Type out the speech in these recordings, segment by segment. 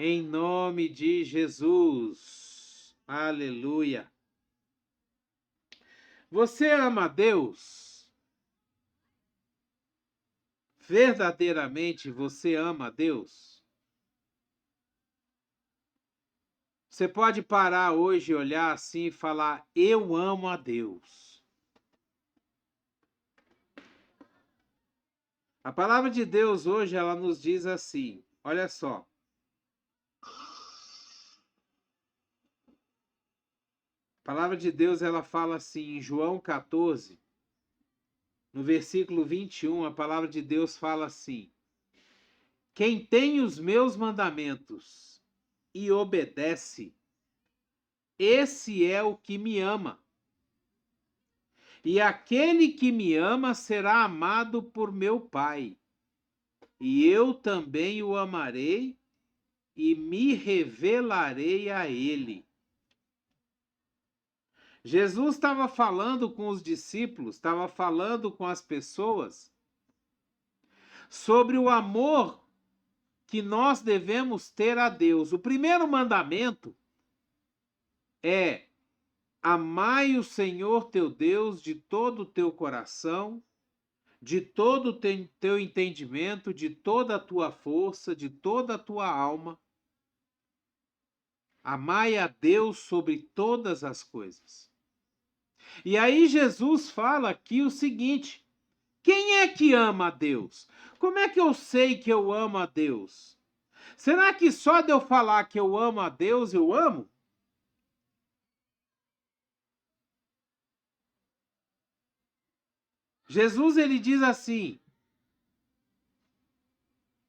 Em nome de Jesus. Aleluia. Você ama a Deus? Verdadeiramente você ama a Deus? Você pode parar hoje e olhar assim e falar: eu amo a Deus. A palavra de Deus hoje ela nos diz assim, olha só. A palavra de Deus ela fala assim em João 14, no versículo 21, a palavra de Deus fala assim: quem tem os meus mandamentos e obedece, esse é o que me ama. E aquele que me ama será amado por meu Pai. E eu também o amarei e me revelarei a ele. Jesus estava falando com os discípulos, estava falando com as pessoas sobre o amor que nós devemos ter a Deus. O primeiro mandamento é: amai o Senhor teu Deus de todo o teu coração, de todo o teu entendimento, de toda a tua força, de toda a tua alma. Amai a Deus sobre todas as coisas. E aí Jesus fala aqui o seguinte: quem é que ama a Deus? Como é que eu sei que eu amo a Deus? Será que só de eu falar que eu amo a Deus, eu amo? Jesus ele diz assim: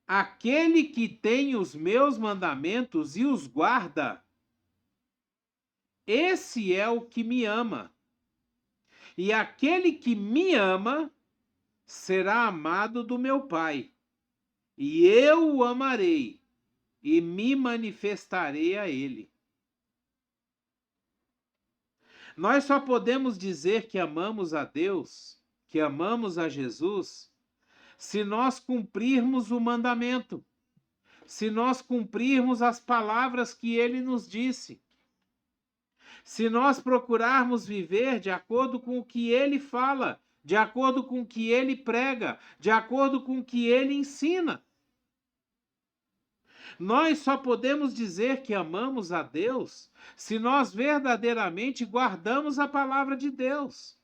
aquele que tem os meus mandamentos e os guarda, esse é o que me ama. E aquele que me ama será amado do meu Pai. E eu o amarei e me manifestarei a ele. Nós só podemos dizer que amamos a Deus, que amamos a Jesus, se nós cumprirmos o mandamento, se nós cumprirmos as palavras que ele nos disse, se nós procurarmos viver de acordo com o que ele fala, de acordo com o que ele prega, de acordo com o que ele ensina. Nós só podemos dizer que amamos a Deus se nós verdadeiramente guardamos a palavra de Deus.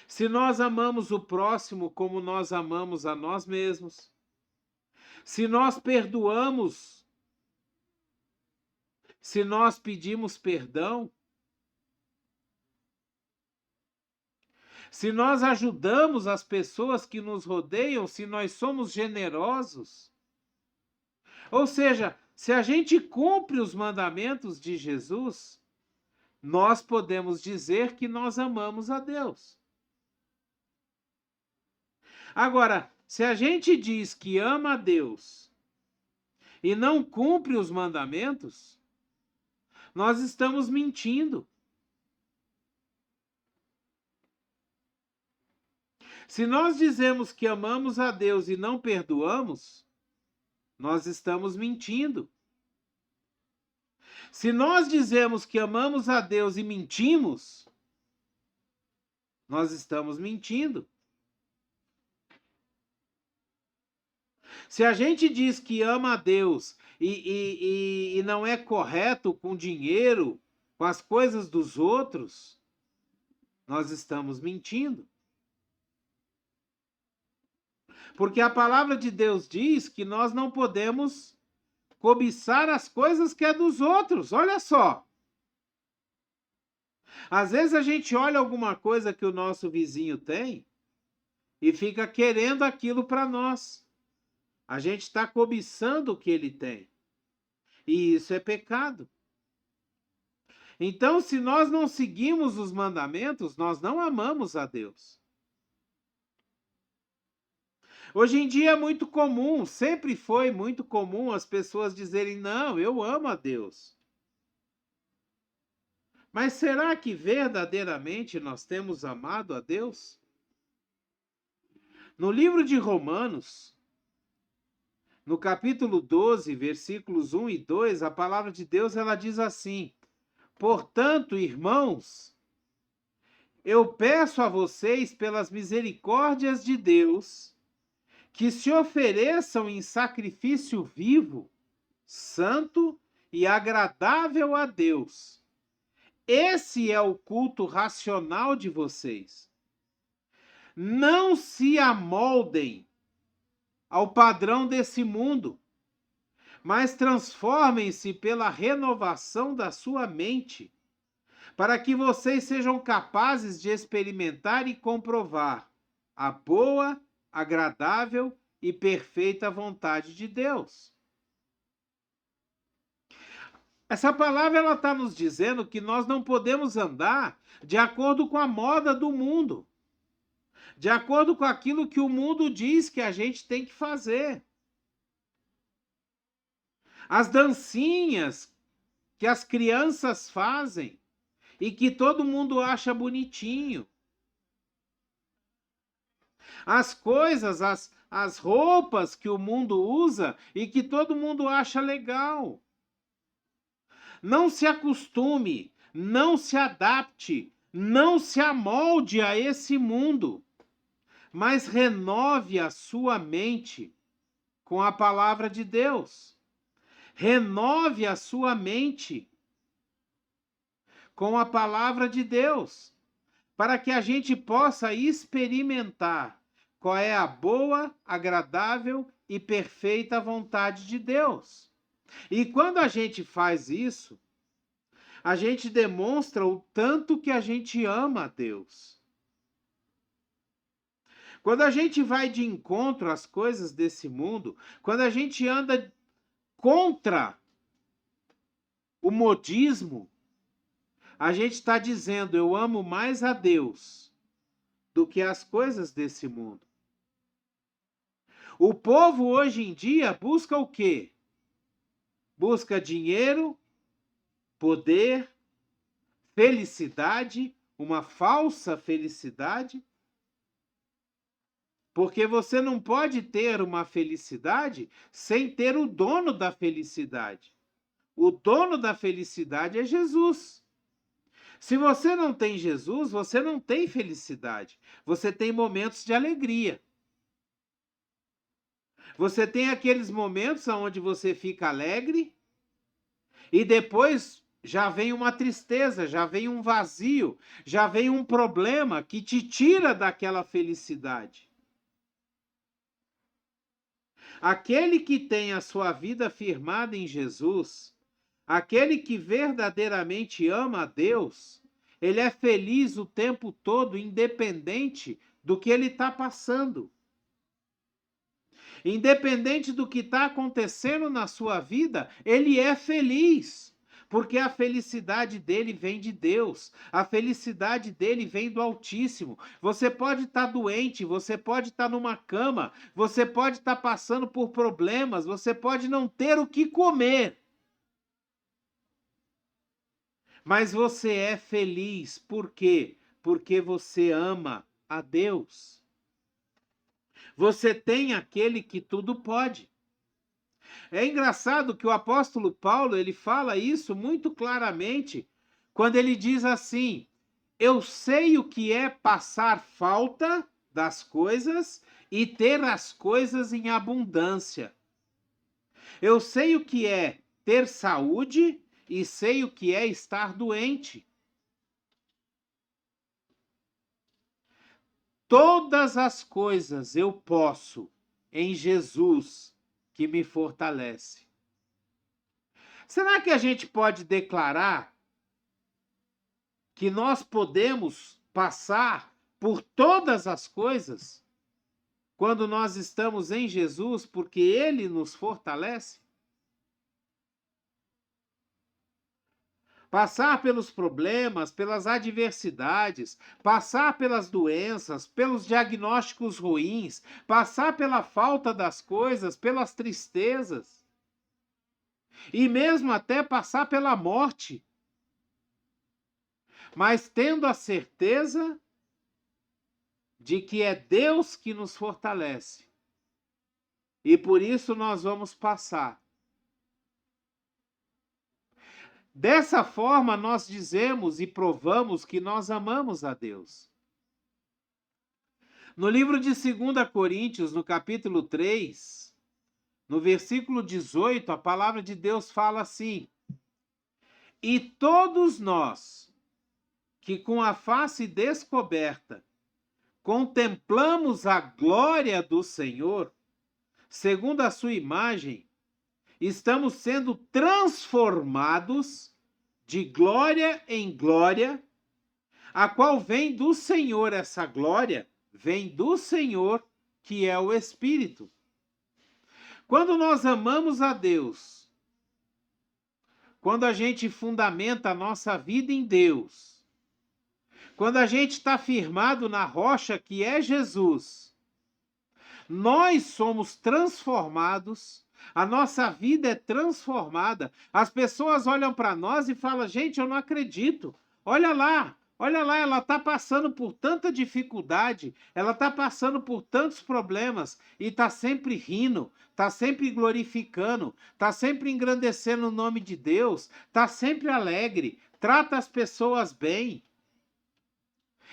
Se nós amamos o próximo como nós amamos a nós mesmos. Se nós perdoamos, se nós pedimos perdão, se nós ajudamos as pessoas que nos rodeiam, se nós somos generosos. Ou seja, se a gente cumpre os mandamentos de Jesus, nós podemos dizer que nós amamos a Deus. Agora, se a gente diz que ama a Deus e não cumpre os mandamentos, nós estamos mentindo. Se nós dizemos que amamos a Deus e não perdoamos, nós estamos mentindo. Se nós dizemos que amamos a Deus e mentimos, nós estamos mentindo. Se a gente diz que ama a Deus e não é correto com dinheiro, com as coisas dos outros, nós estamos mentindo. Porque a palavra de Deus diz que nós não podemos cobiçar as coisas que é dos outros. Olha só. Às vezes a gente olha alguma coisa que o nosso vizinho tem e fica querendo aquilo para nós. A gente está cobiçando o que ele tem. E isso é pecado. Então, se nós não seguimos os mandamentos, nós não amamos a Deus. Hoje em dia é muito comum, sempre foi muito comum as pessoas dizerem: não, eu amo a Deus. Mas será que verdadeiramente nós temos amado a Deus? No livro de Romanos, No capítulo 12, versículos 1 e 2, a palavra de Deus ela diz assim: portanto, irmãos, eu peço a vocês, pelas misericórdias de Deus, que se ofereçam em sacrifício vivo, santo e agradável a Deus. Esse é o culto racional de vocês. Não se amoldem ao padrão desse mundo, mas transformem-se pela renovação da sua mente, para que vocês sejam capazes de experimentar e comprovar a boa, agradável e perfeita vontade de Deus. Essa palavra ela está nos dizendo que nós não podemos andar de acordo com a moda do mundo, de acordo com aquilo que o mundo diz que a gente tem que fazer. As dancinhas que as crianças fazem e que todo mundo acha bonitinho. As coisas, as roupas que o mundo usa e que todo mundo acha legal. Não se acostume, não se adapte, não se amolde a esse mundo, mas renove a sua mente com a palavra de Deus. Renove a sua mente com a palavra de Deus, para que a gente possa experimentar qual é a boa, agradável e perfeita vontade de Deus. E quando a gente faz isso, a gente demonstra o tanto que a gente ama a Deus. Quando a gente vai de encontro às coisas desse mundo, quando a gente anda contra o modismo, a gente está dizendo: eu amo mais a Deus do que as coisas desse mundo. O povo hoje em dia busca o quê? Busca dinheiro, poder, felicidade, uma falsa felicidade. Porque você não pode ter uma felicidade sem ter o dono da felicidade. O dono da felicidade é Jesus. Se você não tem Jesus, você não tem felicidade. Você tem momentos de alegria. Você tem aqueles momentos onde você fica alegre e depois já vem uma tristeza, já vem um vazio, já vem um problema que te tira daquela felicidade. Aquele que tem a sua vida firmada em Jesus, aquele que verdadeiramente ama a Deus, ele é feliz o tempo todo, independente do que ele está passando. Independente do que está acontecendo na sua vida, ele é feliz. Porque a felicidade dele vem de Deus, a felicidade dele vem do Altíssimo. Você pode estar doente, você pode estar numa cama, você pode estar passando por problemas, você pode não ter o que comer. Mas você é feliz, por quê? Porque você ama a Deus. Você tem aquele que tudo pode. É engraçado que o apóstolo Paulo, ele fala isso muito claramente, quando ele diz assim: eu sei o que é passar falta das coisas e ter as coisas em abundância. Eu sei o que é ter saúde e sei o que é estar doente. Todas as coisas eu posso em Jesus que me fortalece. Será que a gente pode declarar que nós podemos passar por todas as coisas quando nós estamos em Jesus, porque Ele nos fortalece? Passar pelos problemas, pelas adversidades, passar pelas doenças, pelos diagnósticos ruins, passar pela falta das coisas, pelas tristezas, e mesmo até passar pela morte, mas tendo a certeza de que é Deus que nos fortalece. E por isso nós vamos passar. Dessa forma, nós dizemos e provamos que nós amamos a Deus. No livro de 2 Coríntios, no capítulo 3, no versículo 18, a palavra de Deus fala assim: E todos nós, que com a face descoberta contemplamos a glória do Senhor, segundo a sua imagem, estamos sendo transformados de glória em glória, a qual vem do Senhor. Essa glória vem do Senhor, que é o Espírito. Quando nós amamos a Deus, quando a gente fundamenta a nossa vida em Deus, quando a gente está firmado na rocha que é Jesus, nós somos transformados, a nossa vida é transformada. As pessoas olham para nós e falam: gente, eu não acredito. Olha lá, ela está passando por tanta dificuldade, ela está passando por tantos problemas e está sempre rindo, está sempre glorificando, está sempre engrandecendo o nome de Deus, está sempre alegre, trata as pessoas bem.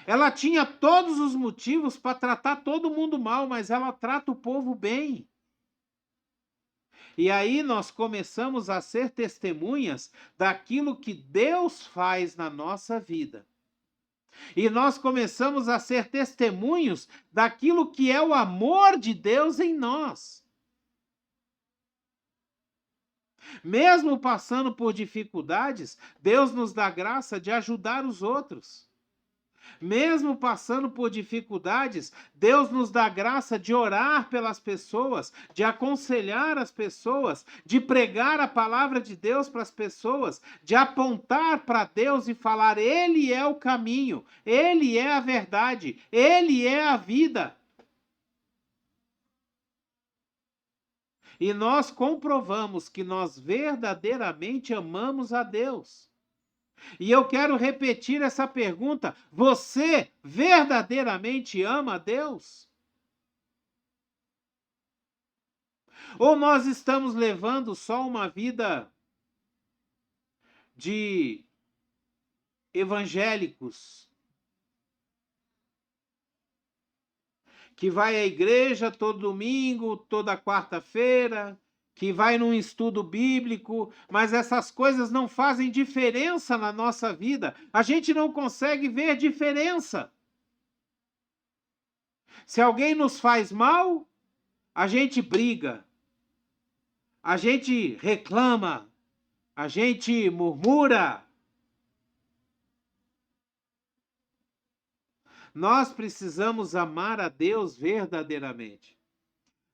Ela tinha todos os motivos para tratar todo mundo mal, mas ela trata o povo bem. E aí nós começamos a ser testemunhas daquilo que Deus faz na nossa vida. E nós começamos a ser testemunhos daquilo que é o amor de Deus em nós. Mesmo passando por dificuldades, Deus nos dá graça de ajudar os outros. Mesmo passando por dificuldades, Deus nos dá graça de orar pelas pessoas, de aconselhar as pessoas, de pregar a palavra de Deus para as pessoas, de apontar para Deus e falar: Ele é o caminho, Ele é a verdade, Ele é a vida. E nós comprovamos que nós verdadeiramente amamos a Deus. E eu quero repetir essa pergunta: você verdadeiramente ama a Deus? Ou nós estamos levando só uma vida de evangélicos, que vai à igreja todo domingo, toda quarta-feira, que vai num estudo bíblico, mas essas coisas não fazem diferença na nossa vida. A gente não consegue ver diferença. Se alguém nos faz mal, a gente briga, a gente reclama, a gente murmura. Nós precisamos amar a Deus verdadeiramente.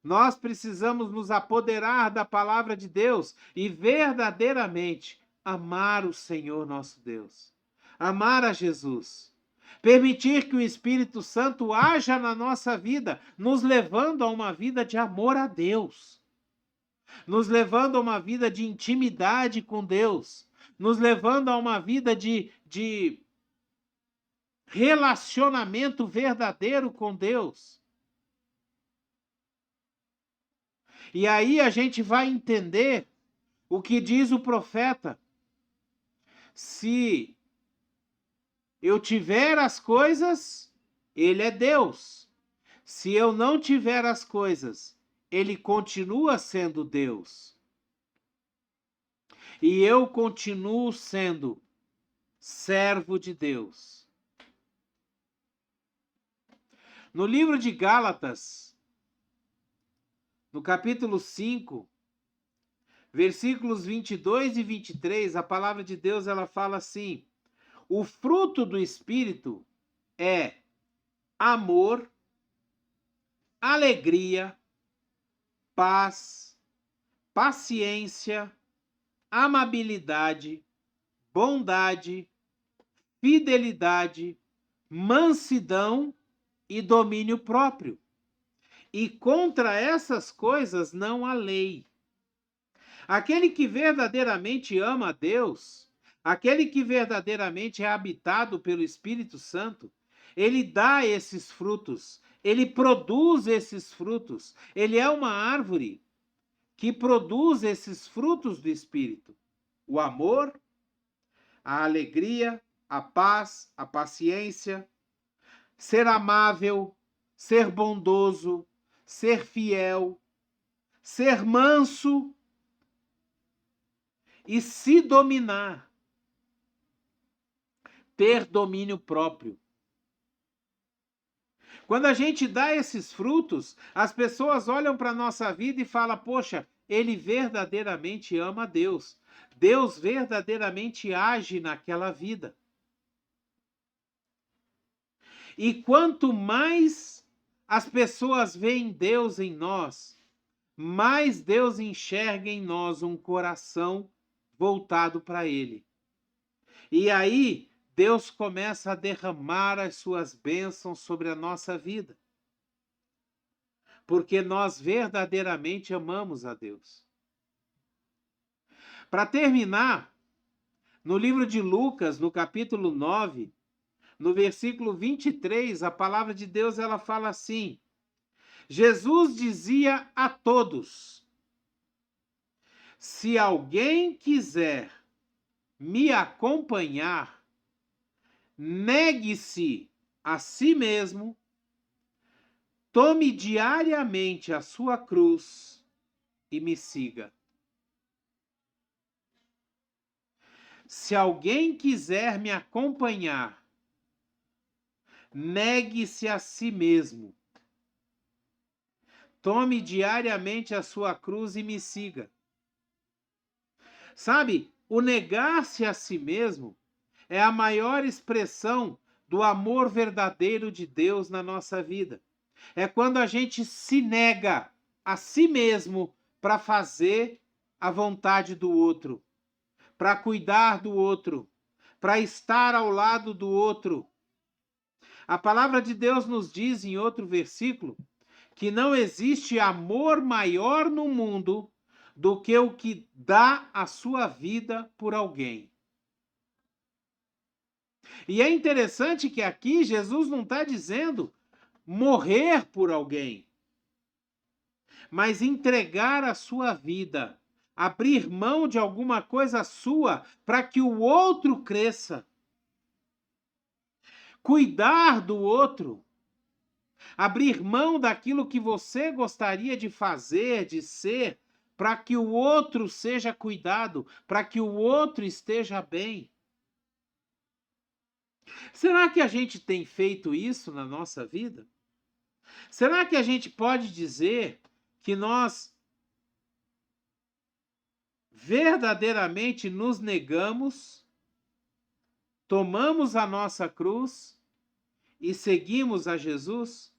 Nós precisamos nos apoderar da palavra de Deus e verdadeiramente amar o Senhor nosso Deus. Amar a Jesus. Permitir que o Espírito Santo haja na nossa vida, nos levando a uma vida de amor a Deus. Nos levando a uma vida de intimidade com Deus. Nos levando a uma vida de relacionamento verdadeiro com Deus. E aí a gente vai entender o que diz o profeta: se eu tiver as coisas, ele é Deus. Se eu não tiver as coisas, ele continua sendo Deus. E eu continuo sendo servo de Deus. No livro de Gálatas, no capítulo 5, versículos 22 e 23, a palavra de Deus ela fala assim: o fruto do Espírito é amor, alegria, paz, paciência, amabilidade, bondade, fidelidade, mansidão e domínio próprio. E contra essas coisas não há lei. Aquele que verdadeiramente ama a Deus, aquele que verdadeiramente é habitado pelo Espírito Santo, ele dá esses frutos, ele produz esses frutos. Ele é uma árvore que produz esses frutos do Espírito: o amor, a alegria, a paz, a paciência, ser amável, ser bondoso, ser fiel, ser manso e se dominar, ter domínio próprio. Quando a gente dá esses frutos, as pessoas olham para a nossa vida e falam: poxa, ele verdadeiramente ama a Deus. Deus verdadeiramente age naquela vida. E quanto mais as pessoas veem Deus em nós, mais Deus enxerga em nós um coração voltado para Ele. E aí, Deus começa a derramar as suas bênçãos sobre a nossa vida. Porque nós verdadeiramente amamos a Deus. Para terminar, no livro de Lucas, no capítulo 9, no versículo 23, a palavra de Deus ela fala assim: Jesus dizia a todos: se alguém quiser me acompanhar, negue-se a si mesmo, tome diariamente a sua cruz e me siga. Se alguém quiser me acompanhar, negue-se a si mesmo. Tome diariamente a sua cruz e me siga. Sabe, o negar-se a si mesmo é a maior expressão do amor verdadeiro de Deus na nossa vida. É quando a gente se nega a si mesmo para fazer a vontade do outro, para cuidar do outro, para estar ao lado do outro. A palavra de Deus nos diz em outro versículo que não existe amor maior no mundo do que o que dá a sua vida por alguém. E é interessante que aqui Jesus não está dizendo morrer por alguém, mas entregar a sua vida, abrir mão de alguma coisa sua para que o outro cresça, cuidar do outro, abrir mão daquilo que você gostaria de fazer, de ser, para que o outro seja cuidado, para que o outro esteja bem. Será que a gente tem feito isso na nossa vida? Será que a gente pode dizer que nós verdadeiramente nos negamos, tomamos a nossa cruz e seguimos a Jesus?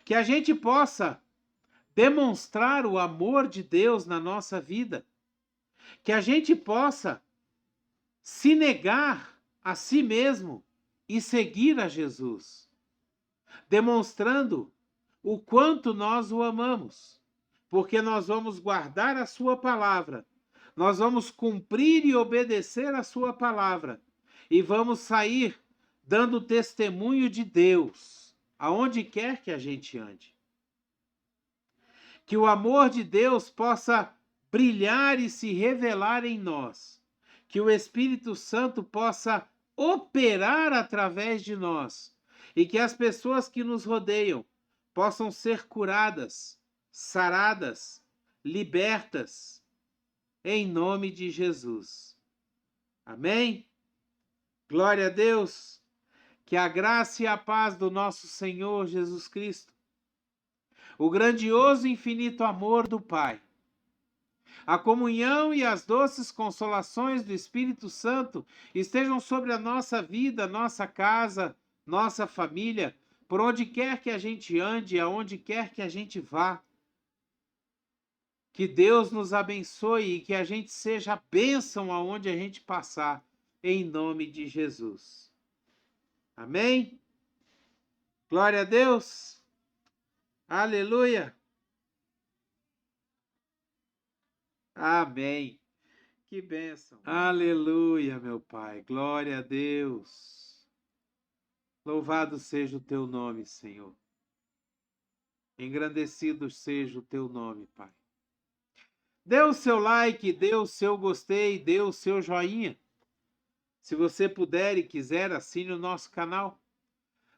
Que a gente possa demonstrar o amor de Deus na nossa vida. Que a gente possa se negar a si mesmo e seguir a Jesus, demonstrando o quanto nós o amamos, porque nós vamos guardar a sua palavra, nós vamos cumprir e obedecer a sua palavra e vamos sair dando testemunho de Deus, aonde quer que a gente ande. Que o amor de Deus possa brilhar e se revelar em nós. Que o Espírito Santo possa operar através de nós. E que as pessoas que nos rodeiam possam ser curadas, saradas, libertas, em nome de Jesus. Amém? Glória a Deus. Que a graça e a paz do nosso Senhor Jesus Cristo, o grandioso e infinito amor do Pai, a comunhão e as doces consolações do Espírito Santo estejam sobre a nossa vida, nossa casa, nossa família, por onde quer que a gente ande, aonde quer que a gente vá. Que Deus nos abençoe e que a gente seja bênção aonde a gente passar, em nome de Jesus. Amém? Glória a Deus. Aleluia. Amém. Que bênção. Aleluia, meu Pai. Glória a Deus. Louvado seja o teu nome, Senhor. Engrandecido seja o teu nome, Pai. Dê o seu like, dê o seu gostei, dê o seu joinha. Se você puder e quiser, assine o nosso canal.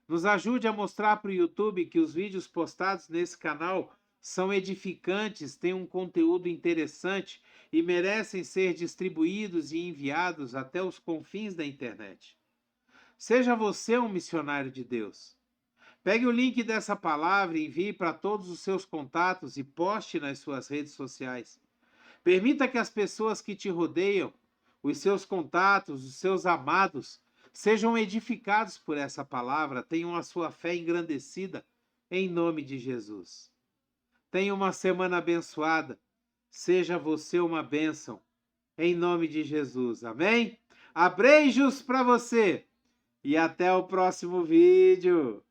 Nos ajude a mostrar para o YouTube que os vídeos postados nesse canal são edificantes, têm um conteúdo interessante e merecem ser distribuídos e enviados até os confins da internet. Seja você um missionário de Deus. Pegue o link dessa palavra e envie para todos os seus contatos e poste nas suas redes sociais. Permita que as pessoas que te rodeiam, os seus contatos, os seus amados, sejam edificados por essa palavra, tenham a sua fé engrandecida, em nome de Jesus. Tenha uma semana abençoada, seja você uma bênção, em nome de Jesus, amém? Abreijos para você e até o próximo vídeo.